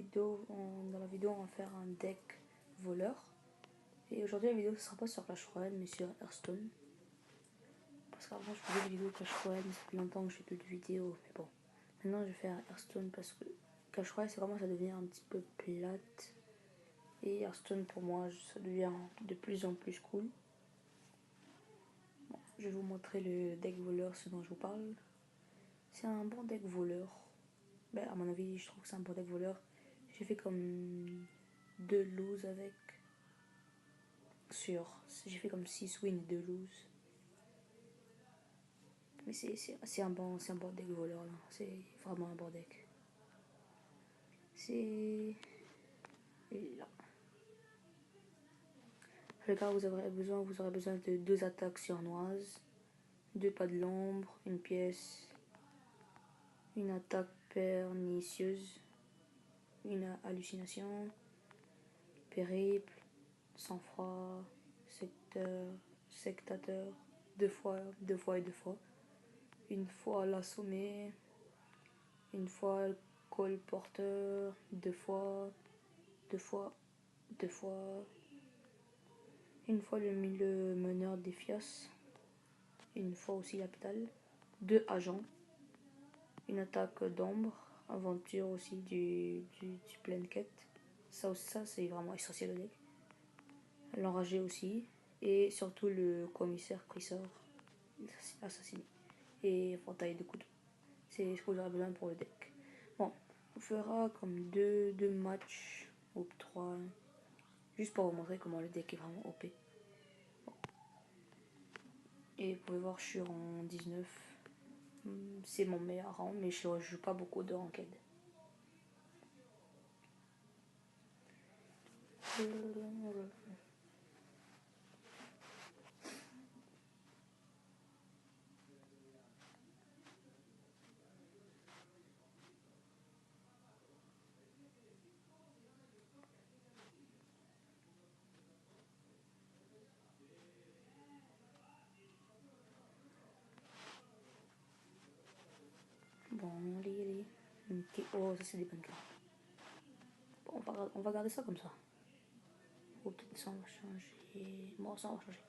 dans la vidéo, on va faire un deck voleur. Et aujourd'hui, la vidéo ne sera pas sur Clash Royale, mais sur Hearthstone. Parce qu'avant, je faisais des vidéos Clash Royale, mais ça fait longtemps que je fais plus de vidéos. Mais bon, maintenant, je vais faire Hearthstone parce que Clash Royale, ça commence à devenir un petit peu plate. Et Hearthstone, pour moi, ça devient de plus en plus cool. Bon, je vais vous montrer le deck voleur, ce dont je vous parle. C'est un bon deck voleur. À mon avis, je trouve que c'est un bon deck voleur. J'ai fait comme 2 lose avec. J'ai fait comme 6 wins et 2 lose. Mais c'est un bon deck voleur là. C'est vraiment un bon deck. C'est là. Le cas vous aurez besoin de 2 attaques surnoises, 2 pas de l'ombre, une pièce, une attaque pernicieuse, une hallucination, périple, sang-froid, sectateur, 2 fois, 2 fois et 2 fois. Une fois l'assommé, une fois le colporteur, 2 fois, 2 fois, 2 fois, une fois le meneur des fiasses, une fois aussi la pétale, 2 agents, une attaque d'ombre, aventure aussi du pleine quête. Ça c'est vraiment essentiel au deck. L'enragé aussi, et surtout le commissaire prisseur assassiné. Et éventail de couteau. C'est ce que vous aurez besoin pour le deck. Bon, on fera comme 2 matchs ou 3, juste pour vous montrer comment le deck est vraiment OP. Bon. Et vous pouvez voir, je suis en 19. C'est mon meilleur rang, mais je ne joue pas beaucoup de ranked. Bon, allez. Okay. Oh, ça c'est des bonnes cartes. Bon, on va garder ça comme ça. Ou peut-être ça on va changer. Bon, ça on va changer.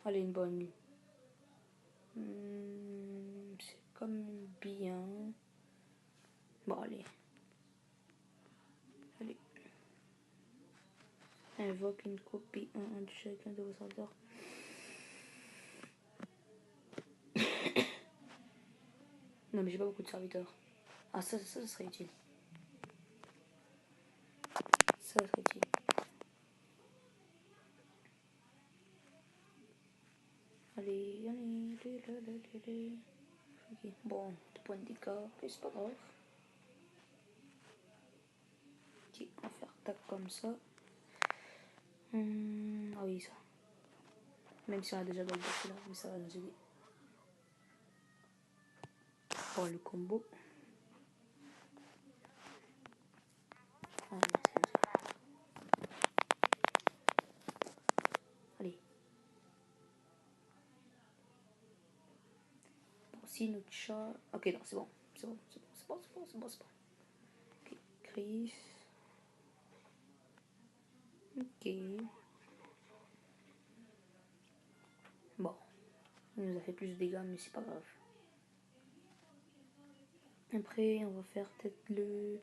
Allez, une bonne. C'est comme bien. Bon, allez. Allez. Invoque une copie 1 de chacun de vos serviteurs. Non, mais j'ai pas beaucoup de serviteurs. Ah, ça serait utile. Ça serait utile. Allez. Ok, bon, 2 points de dégâts, c'est pas grave. Ok, on va faire tac comme ça. Ah oui, ça. Même si on a déjà dans le deck là, mais ça va nous aider. Pour le combo. Ah, allez. Bon, si notre chat. Ok, non, c'est bon. C'est bon. Ok, Chris. Ok. Bon. Il nous a fait plus de dégâts, mais c'est pas grave. Après, on va faire peut-être le.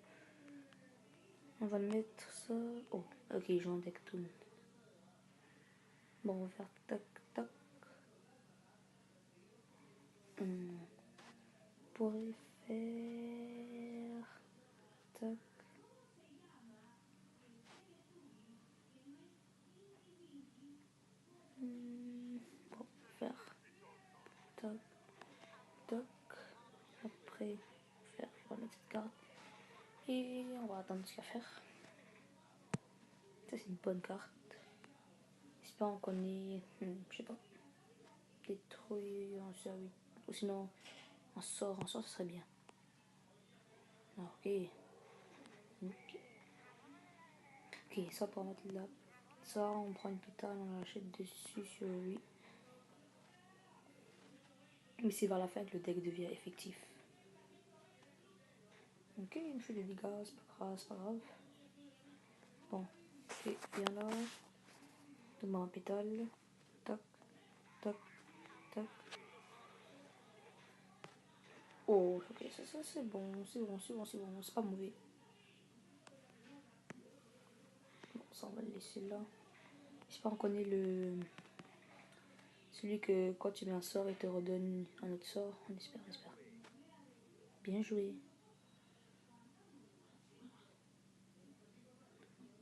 On va mettre ça. Oh, ok, je joue un deck toon. Bon, on va faire tac, tac. On pourrait faire. Tac. Bon, faire. Tac, tac. Après, faire voilà, cette carte. Et on va attendre ce qu'il y a à faire. Ça, c'est une bonne carte. Espérons qu'on ait. Je sais pas. Détruire un service. Ou sinon, un sort, ça serait bien. Ok. Ok, ça pour mettre là. Ça, on prend une totale, on l'achète dessus sur lui. Mais c'est vers la fin que le deck devient effectif. Ok, il me fait des dégâts, c'est pas grave, c'est pas grave. Bon, ok, viens là. Donne-moi un pétale. Tac, tac, tac. Oh, ok, ça c'est bon, c'est bon, c'est bon, c'est bon, c'est pas mauvais. Bon, ça on va le laisser là. J'espère qu'on connaît le... Celui que quand tu mets un sort, il te redonne un autre sort. On espère, on espère. Bien joué.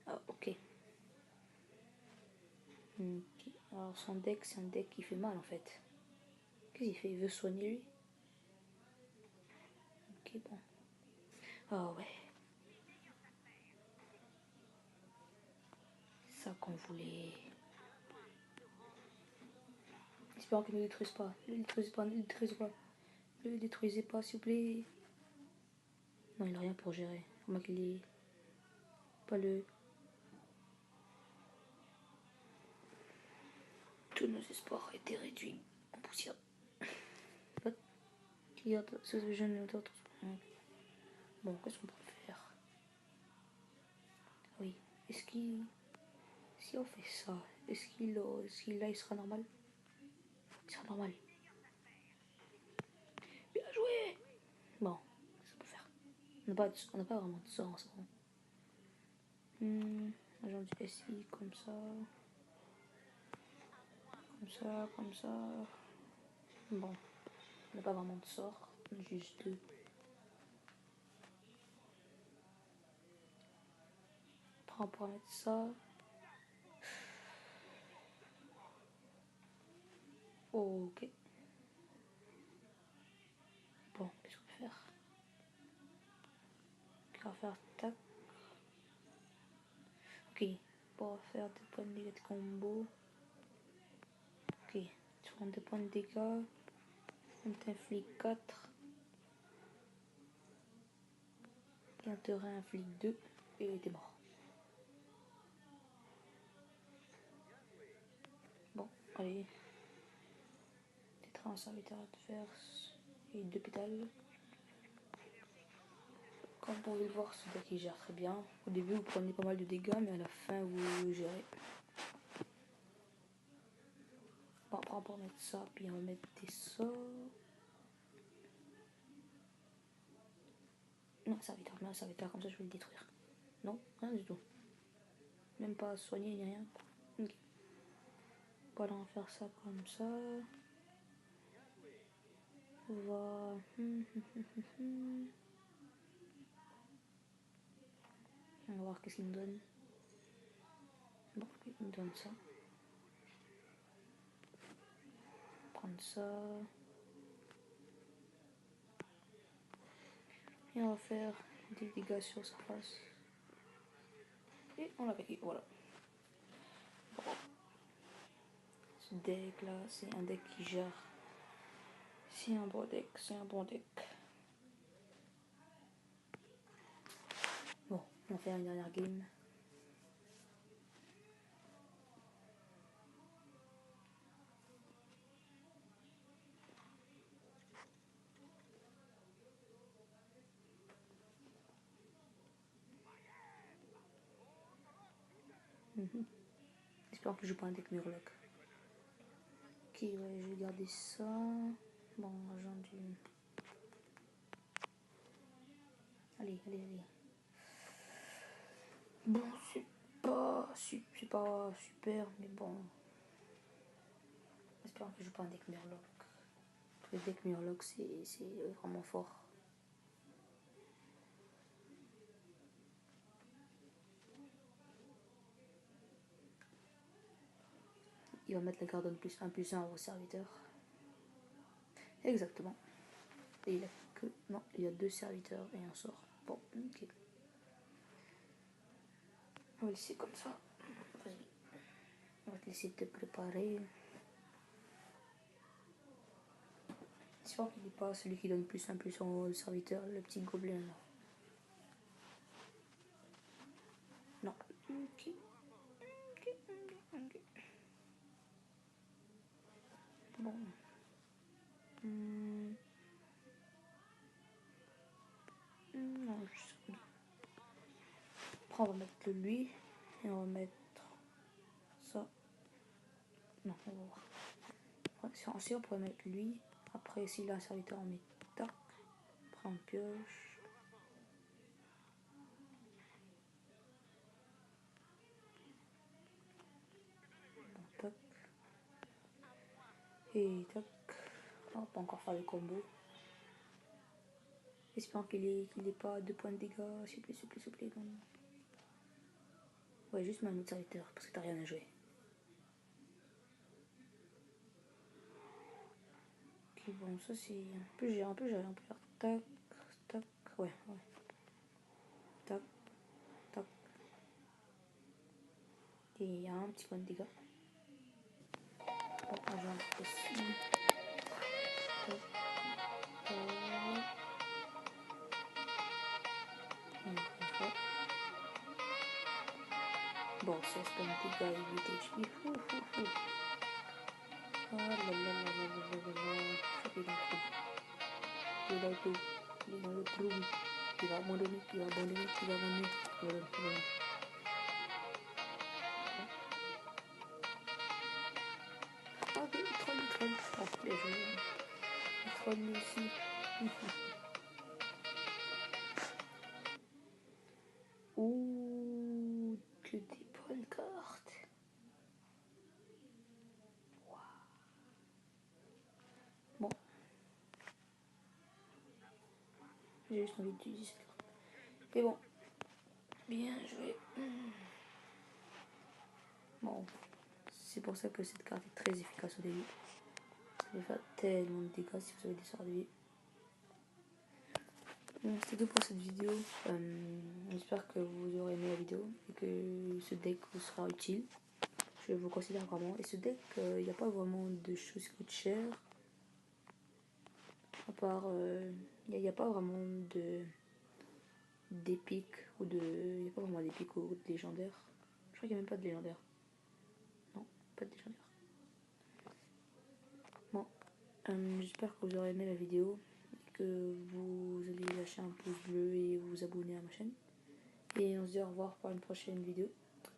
Ah, ok. Ok. Alors son deck, c'est un deck qui fait mal en fait. Qu'est-ce qu'il fait? Il veut soigner lui? Ok, bon. Ah ouais. C'est ça qu'on voulait. J'espère qu'il ne le détruise pas. Ne le détruisez pas, ne le détruisez pas. Ne le détruisez pas, s'il vous plaît. Non, il n'a rien pour gérer. Faut qu'il ait... Pas le... Tous nos espoirs étaient réduits en poussière. Regarde, ce jeune d'autres. Bon, qu'est-ce qu'on peut faire? Oui. Est-ce qu'il... Si on fait ça, est-ce qu'il là, il sera normal? Il sera normal. Bien joué! Bon, qu'est-ce qu'on peut faire? On n'a pas vraiment de sort en ce moment. Agent du SI, comme ça. Comme ça, comme ça. Bon, on n'a pas vraiment de sort. Juste deux. On pourra mettre ça. Ok. Bon, qu'est-ce qu'on peut faire? On va faire tac. Ok. On va faire des points de dégâts de combo. Ok. Tu prends 2 points de dégâts. On t'inflige 4. Et on te réinflige 2. Et t'es mort. Bon, allez. Tétra, un serviteur adverse. Et 2 pétales. Comme vous pouvez le voir, ce deck il gère très bien. Au début, vous prenez pas mal de dégâts, mais à la fin, vous gérez. Bon, après, on va mettre ça, puis on va mettre des sorts. Non, serviteur, comme ça, je vais le détruire. Non, rien du tout. Même pas soigner ni rien. Ok. Voilà, on va faire ça comme ça. On va... On va voir qu'est-ce qu'il nous donne. Bon, il me donne ça. Prendre ça. Et on va faire des dégâts sur sa face. Et on l'a gagné, voilà. Bon. Ce deck là, c'est un deck qui gère. C'est un bon deck, c'est un bon deck. Bon, on va faire une dernière game. J'espère que je joue pas un deck Murloc. Ok, ouais, je vais garder ça. Bon, agent du... Allez, allez, allez. Bon, c'est pas super, mais bon. J'espère que je joue pas un deck Murloc. Le deck Murloc, c'est vraiment fort. Il va mettre la garde plus 1 au serviteur. Exactement. Et il a que... Non, il y a 2 serviteurs et un sort. Bon, ok. On va laisser comme ça. Vas-y. On va te laisser te préparer. J'espère qu'il n'est pas celui qui donne plus 1 au serviteur, le petit gobelin là. Non. Ok. Ok. Bon. Non, Après, on va mettre lui et on va mettre ça. Non, on va voir. Ensuite, on pourrait mettre lui. Après, ici, là, un serviteur, on met tac. Après, on pioche. Bon, tac. Et tac. On va pas encore faire le combo. Espérons qu'il ait pas 2 points de dégâts. S'il vous plaît, s'il vous plaît, s'il vous plaît. Non. Ouais, juste un autre serviteur parce que t'as rien à jouer. Ok, bon, ça c'est un peu géré, on peut faire tac, tac, ouais. Tac, tac. Et il y a un petit point de dégâts. Bon, on va aussi. Tac, tac. Bon, ça c'est pas un dégât, 8 HP. Ah là là là là là là là. Il est dans le trou. Il est dans le trou. Il va abandonner, il va abandonner, il va abandonner. Ah ok, il troll. Oh, bien joué. Il troll lui aussi. Ouh, que des bonnes cartes. Wow. Bon. J'ai juste envie d'utiliser cette carte. Et bon. Bien joué. Bon. C'est pour ça que cette carte est très efficace au début. Ça peut faire tellement de dégâts si vous avez des sorts de vie. Bon, c'est tout pour cette vidéo. J'espère que vous aurez aimé la vidéo et que ce deck vous sera utile. Je vous considère vraiment. Et ce deck, il n'y a pas vraiment de choses qui coûtent cher. À part, il n'y a pas vraiment d'épique ou de. Il n'y a pas vraiment d'épique ou de légendaire. Je crois qu'il n'y a même pas de légendaire. Non, pas de légendaire. Bon, j'espère que vous aurez aimé la vidéo et que vous allez lâcher un pouce bleu et vous abonner à ma chaîne. Et on se dit au revoir pour une prochaine vidéo.